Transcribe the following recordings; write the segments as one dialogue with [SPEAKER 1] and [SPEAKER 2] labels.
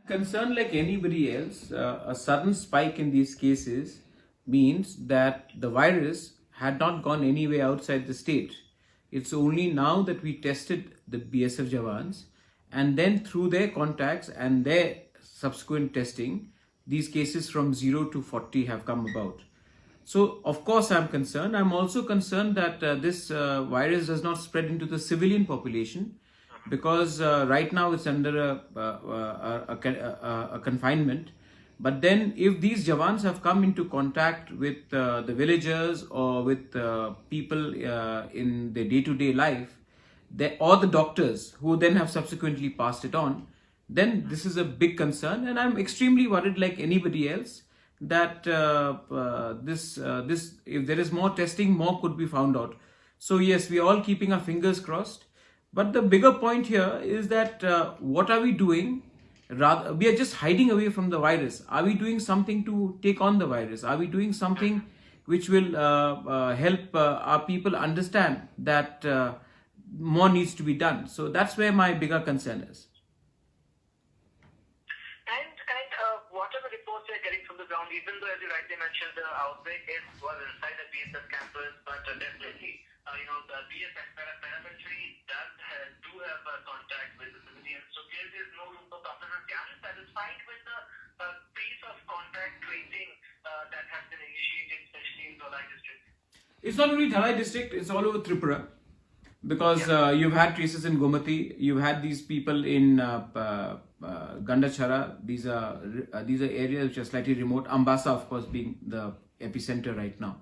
[SPEAKER 1] Concerned like anybody else, a sudden spike in these cases means that the virus had not gone anywhere outside the state. It's only now that we tested the BSF Jawans, and then through their contacts and their subsequent testing, these cases from 0 to 40 have come about. So, of course, I'm concerned. I'm also concerned that this virus does not spread into the civilian population, because right now it's under a confinement. But then, if these Jawans have come into contact with the villagers or with people in their day-to-day life, or the doctors who then have subsequently passed it on, then this is a big concern, and I'm extremely worried, like anybody else, that this if there is more testing, more could be found out. So yes, we are all keeping our fingers crossed. But the bigger point here is that what are we doing? Rather, we are just hiding away from the virus. Are we doing something to take on the virus? Are we doing something which will help our people understand that more needs to be done? So that's where my bigger concern is.
[SPEAKER 2] What are the reports you're getting from the ground? Even though, as you rightly mentioned, the outbreak was inside the BSF campus, but definitely, the BSF paramilitary do have contact with the civilians. So there is no room for compromise. Are you satisfied with the pace of contact tracing that has been initiated, especially in Dhalai district?
[SPEAKER 1] It's not only Dhalai district; it's all over Tripura. Because you've had traces in Gomati, you've had these people in Gandachara. These are areas which are slightly remote. Ambasa, of course, being the epicenter right now.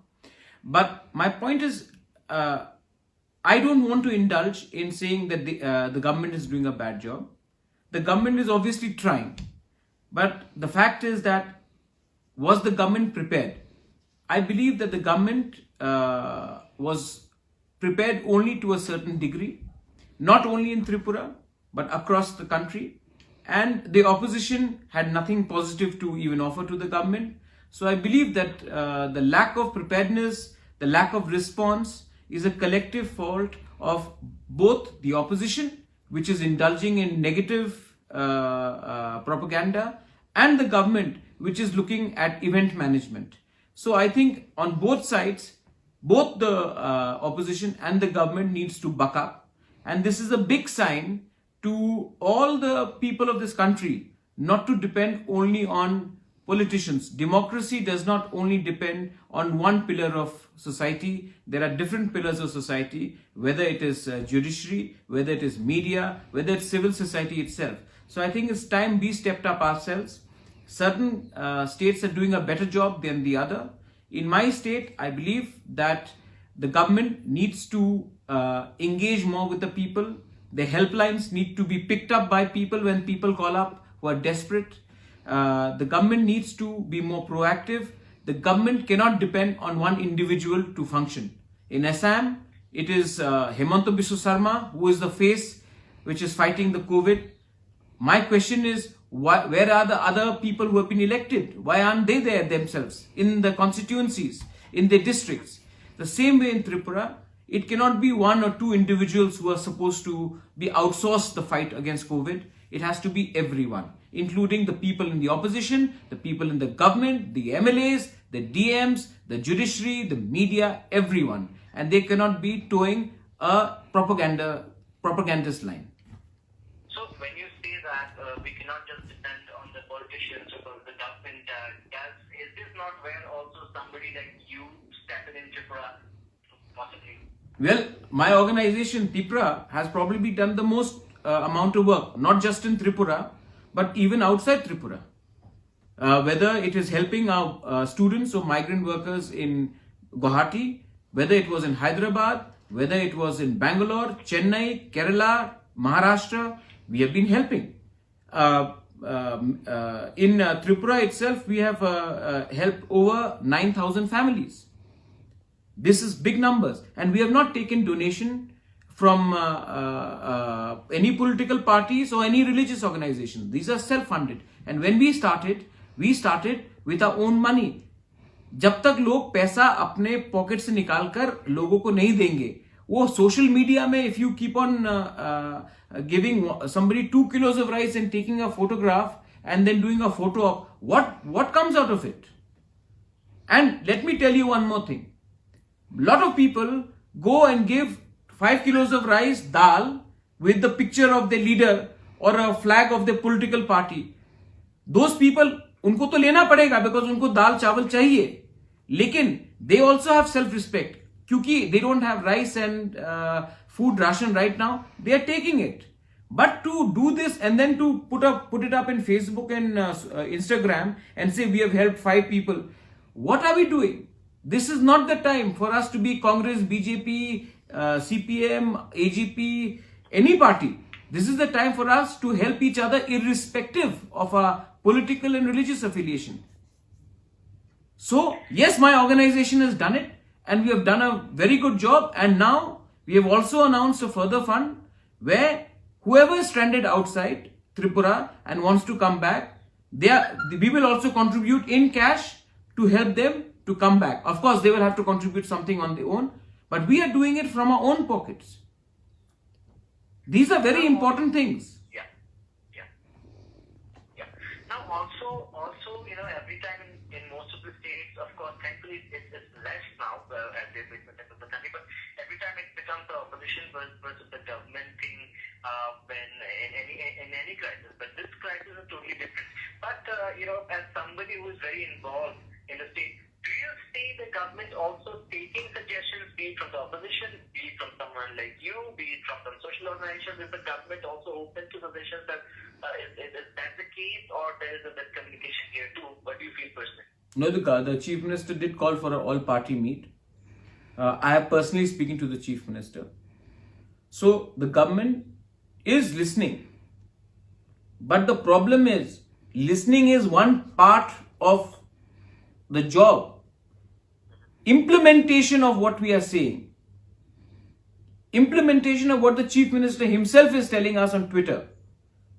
[SPEAKER 1] But my point is, I don't want to indulge in saying that the government is doing a bad job. The government is obviously trying, but the fact is that, was the government prepared? I believe that the government was prepared only to a certain degree, not only in Tripura, but across the country. And the opposition had nothing positive to even offer to the government. So I believe that the lack of preparedness, the lack of response is a collective fault of both the opposition, which is indulging in negative propaganda, and the government, which is looking at event management. So I think on both sides, both the opposition and the government needs to buck up. And this is a big sign to all the people of this country not to depend only on politicians. Democracy does not only depend on one pillar of society. There are different pillars of society, whether it is judiciary, whether it is media, whether it's civil society itself. So I think it's time we stepped up ourselves. Certain states are doing a better job than the other. In my state, I believe that the government needs to engage more with the people. The helplines need to be picked up by people when people call up who are desperate. The government needs to be more proactive. The government cannot depend on one individual to function. In Assam, it is Hemanta Biswa Sarma who is the face which is fighting the COVID. My question is, where are the other people who have been elected? Why aren't they there themselves in the constituencies, in their districts? The same way in Tripura, it cannot be one or two individuals who are supposed to be outsourced the fight against COVID. It has to be everyone, including the people in the opposition, the people in the government, the MLAs, the DMs, the judiciary, the media, everyone. And they cannot be towing a propagandist line.
[SPEAKER 2] So when you say that we cannot just depend on the politicians or the government, is this not where also somebody like you step in Tripura, possibly?
[SPEAKER 1] Well, my organization, Tripura, has probably done the most amount of work, not just in Tripura, but even outside Tripura. Whether it is helping our students or migrant workers in Guwahati, whether it was in Hyderabad, whether it was in Bangalore, Chennai, Kerala, Maharashtra, we have been helping. In Tripura itself, we have helped over 9,000 families. This is big numbers, and we have not taken donation from any political parties or any religious organization. These are self-funded, and when we started with our own money. जब तक लोग पैसा अपने pocket से निकालकर लोगों को नहीं देंगे, वो सोशल मीडिया में if you keep on giving somebody 2 kilos of rice and taking a photograph and then doing a photo op. What comes out of it? And let me tell you one more thing. Lot of people go and give 5 kilos of rice, dal, with the picture of the leader or a flag of the political party. Those people, उनको तो लेना पड़ेगा because उनको दाल चावल चाहिए. लेकिन they also have self-respect. क्योंकि they don't have rice and food ration right now, they are taking it. But to do this and then to put it up in Facebook and Instagram and say we have helped 5 people, what are we doing? This is not the time for us to be Congress, BJP, CPM, AGP, any party. This is the time for us to help each other irrespective of our political and religious affiliation. So, yes, my organization has done it and we have done a very good job, and now we have also announced a further fund where whoever is stranded outside Tripura and wants to come back, we will also contribute in cash to help them to come back. Of course, they will have to contribute something on their own, but we are doing it from our own pockets. These are very important things.
[SPEAKER 2] Yeah. Now, also, every time in most of the states, of course, thankfully it's less now as they've witnessed of the country, but every time it becomes the opposition versus the government thing when in any crisis. But this crisis is totally different. But as somebody who is very involved in the state, do you see the government also taking suggestions, be it from the opposition, be it from someone like you, be it from some social organizations? Is the government also open to suggestions? That is that the case, or there is a miscommunication here too? What do you feel personally?
[SPEAKER 1] No, the Chief Minister did call for an all-party meet. I am personally speaking to the Chief Minister. So the government is listening. But the problem is, listening is one part of the job. Implementation of what we are saying, implementation of what the Chief Minister himself is telling us on Twitter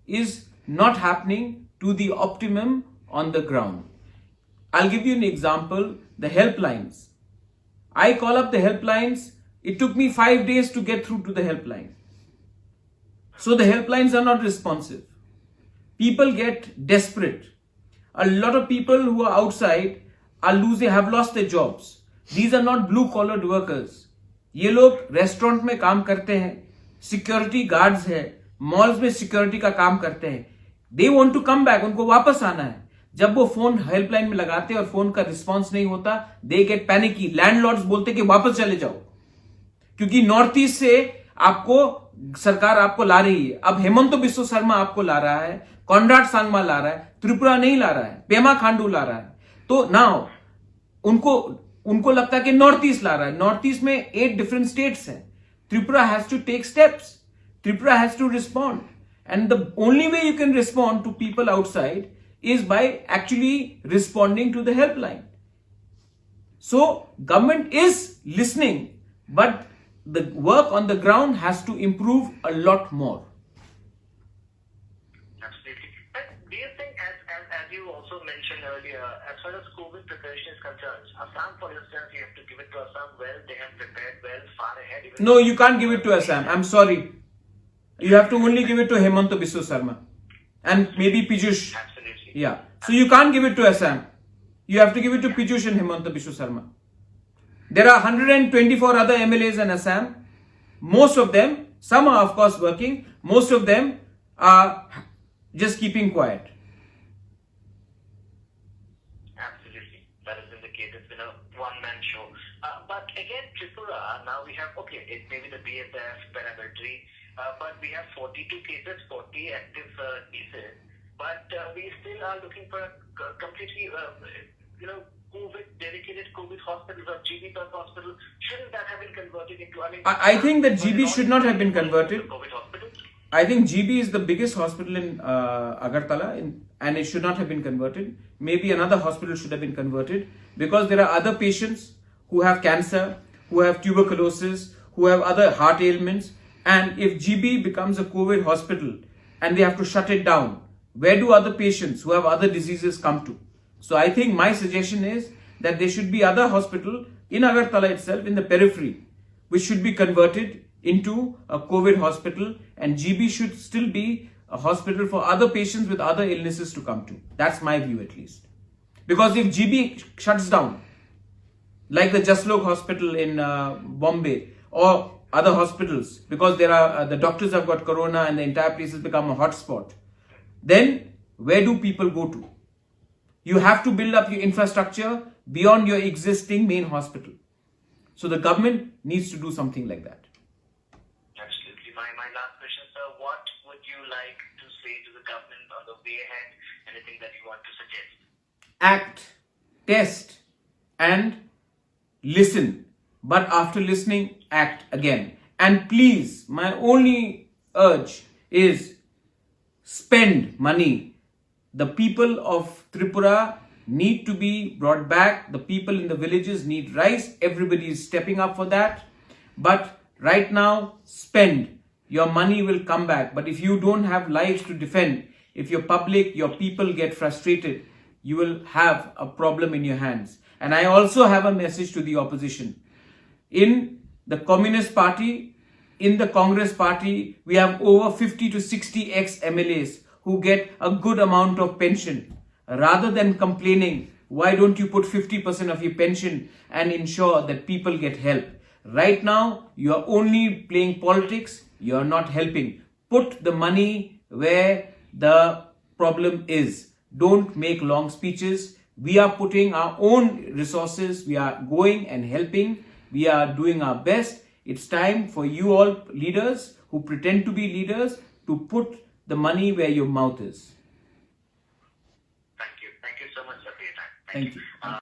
[SPEAKER 1] is not happening to the optimum on the ground. I'll give you an example, the helplines. I call up the helplines, it took me 5 days to get through to the helpline. So the helplines are not responsive. People get desperate. A lot of people who are outside have lost their jobs. These are not blue collared workers. ये लोग restaurant में काम करते हैं, security guards है, malls में security का काम करते हैं. They want to come back, उनको वापस आना है. जब वो फोन हेल्पलाइन में लगाते हैं और फोन का रिस्पॉन्स नहीं होता, they get panicky. लैंडलॉर्ड्स बोलते कि वापस चले जाओ, क्योंकि नॉर्थ ईस्ट से सरकार आपको ला रही है. अब हेमंत बिस्वा शर्मा आपको ला रहा है, कॉनराड सांगमा ला रहा है, त्रिपुरा नहीं ला रहा है, पेमा खांडू ला रहा है. तो नाउ उनको लगता है कि नॉर्थ ईस्ट ला रहा है. नॉर्थ ईस्ट में 8 डिफरेंट स्टेट्स हैं. Tripura has to take steps. Tripura has to respond, and the only way you can respond to people outside is by actually responding to the helpline. So government is listening, but the work on the ground has to improve a lot more.
[SPEAKER 2] Absolutely. But do you think, as you also mentioned earlier, as far as COVID preparation is concerned, Assam, for instance, you have to give it to Assam well. They have prepared well, far ahead.
[SPEAKER 1] No, you can't give it to Assam. I'm sorry. You have to only give it to Hemanta Biswa Sarma and maybe Piyush.
[SPEAKER 2] Absolutely.
[SPEAKER 1] Yeah. So you can't give it to Assam. You have to give it to Piyush and Hemanta Biswa Sarma. There are 124 other MLAs in Assam. Most of them, some are of course working. Most of them are just keeping quiet.
[SPEAKER 2] Absolutely. That has been the case. It's been a one-man show. But again, Tripura, now we have, it may be the BSF, paramilitary, but we have 42 cases, 40 active cases. But we still are looking for a completely, dedicated COVID hospitals or GB plus hospital. Shouldn't that have been converted into?
[SPEAKER 1] I think that GB should not have been converted.
[SPEAKER 2] COVID hospital.
[SPEAKER 1] I think GB is the biggest hospital in Agartala, and it should not have been converted. Maybe another hospital should have been converted, because there are other patients who have cancer, who have tuberculosis, who have other heart ailments. And if GB becomes a COVID hospital and they have to shut it down, where do other patients who have other diseases come to? So I think my suggestion is that there should be other hospital in Agartala itself, in the periphery, which should be converted into a COVID hospital, and GB should still be a hospital for other patients with other illnesses to come to. That's my view at least. Because if GB shuts down, like the Jaslok hospital in Bombay or other hospitals, because there are the doctors have got corona and the entire place has become a hotspot, then where do people go to? You have to build up your infrastructure beyond your existing main hospital. So the government needs to do something like that.
[SPEAKER 2] Absolutely. My last question, sir. What would you like to say to the government on the way ahead? Anything that you want to suggest?
[SPEAKER 1] Act, test, and listen. But after listening, act again. And please, my only urge is spend money. The people of Tripura need to be brought back. The people in the villages need rice. Everybody is stepping up for that. But right now, spend. Your money will come back. But if you don't have lives to defend, if your public, your people get frustrated, you will have a problem in your hands. And I also have a message to the opposition. In the Communist Party, in the Congress Party, we have over 50 to 60 ex-MLAs who get a good amount of pension. Rather than complaining, why don't you put 50% of your pension and ensure that people get help? Right now, you are only playing politics. You are not helping. Put the money where the problem is. Don't make long speeches. We are putting our own resources. We are going and helping. We are doing our best. It's time for you all leaders who pretend to be leaders to put the money where your mouth is.
[SPEAKER 2] Thank you. Thank you so much, sir, for your time.
[SPEAKER 1] Thank you.